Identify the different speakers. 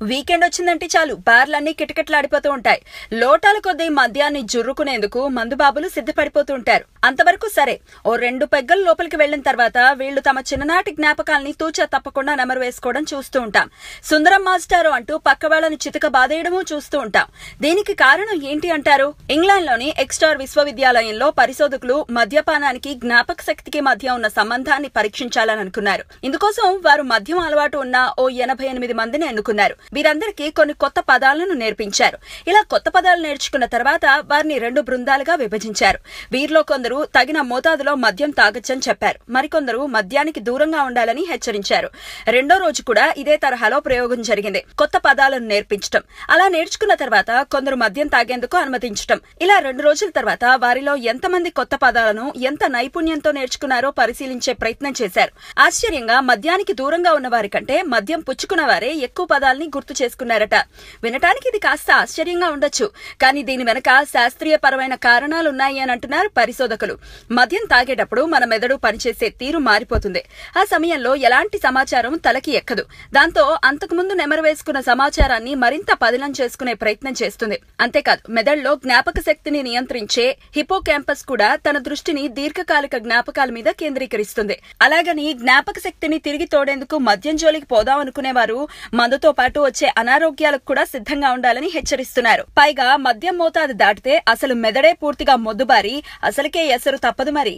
Speaker 1: Weekend వచ్చిందంటే చాలు బార్లన్నీ కిటకిటలాడిపోతూ ఉంటాయి. లోటాల కొద్దీ మద్యాన్ని జుర్రుకునేందుకు మందుబాబులు సిద్ధపడిపోతూ ఉంటారు. అంతవరకు సరే. ఓ 2 పెగ్గలు లోపలికి వెళ్లిన తర్వాత వీళ్లు తమ చిన్ననాటి జ్ఞాపకాల్ని తూచా తప్పకుండా నెమరు వేసుకోవడం చూస్తూ ఉంటాం. సుందరం మాస్టారు అంటూ పక్క వాళ్ళని చితక బాదేయడమూ చూస్తూ ఉంటాం. దీనికి కారణం ఏంటి అంటారు? ఇంగ్లాండ్లోని ఎక్స్టార్ విశ్వవిద్యాలయంలో పరిశోధకులు మద్యపానానికి జ్ఞాపక శక్తికి మధ్య ఉన్న సంబంధాన్ని పరీక్షించాలని అనుకున్నారు. ఇందుకోసం వారు మద్యం అలవాటు ఉన్న ఓ 88 మందిని ఎన్నుకున్నారు. వీరందరికీ కొన్ని కొత్త పదాలను నేర్పించారు. ఇలా కొత్త పదాలు నేర్చుకున్న తర్వాత వారిని 2 బృందాలుగా విభజించారు. వీరిలో కొందరు తగిన మోతాదులో మద్యం తాగొచ్చని చెప్పారు. మరికొందరు మద్యానికి దూరంగా ఉండాలని హెచ్చరించారు. రెండో రోజు కూడా ఇదే తరహాలో ప్రయోగం జరిగింది. కొత్త పదాలను నేర్పించటం. అలా నేర్చుకున్న తర్వాత కొందరు మద్యం తాగేందుకు అనుమతించటం. ఇలా 2 రోజుల తర్వాత వారిలో ఎంతమంది కొత్త పదాలను ఎంత నైపుణ్యంతో నేర్చుకున్నారో పరిశీలించే ప్రయత్నం చేశారు. ఆశ్చర్యంగా మద్యానికి దూరంగా ఉన్న వారి కంటే మద్యం పుచ్చుకున్న వారే ఎక్కువ పదాల్ని గుర్తు చేసుకున్నారట. వినటానికి ఇది కాస్త ఆశ్చర్యంగా ఉండొచ్చు. కానీ దీని వెనక శాస్త్రీయపరమైన కారణాలున్నాయి అని అంటున్నారు పరిశోధకులు. మద్యం తాగేటప్పుడు మన మెదడు పనిచేసే తీరు మారిపోతుంది. ఆ సమయంలో ఎలాంటి సమాచారం తలకి ఎక్కదు. దాంతో అంతకుముందు నెమరు వేసుకున్న సమాచారాన్ని మరింత పదిలం చేసుకునే ప్రయత్నం చేస్తుంది. అంతేకాదు మెదడులో జ్ఞాపక శక్తిని నియంత్రించే హిపోకాంపస్ కూడా తన దృష్టిని దీర్ఘకాలిక జ్ఞాపకాల మీద కేంద్రీకరిస్తుంది. అలాగని జ్ఞాపక శక్తిని తిరిగి తోడేందుకు మద్యం జోలికి పోదాం అనుకునేవారు మందుతో పాటు వచ్చే అనారోగ్యాలకు కూడా సిద్ధంగా ఉండాలని హెచ్చరిస్తున్నారు. పైగా మద్యం మోతాదు దాటితే అసలు మెదడే పూర్తిగా మొద్దుబారి అసలుకే ఎసరు తప్పదు మరి.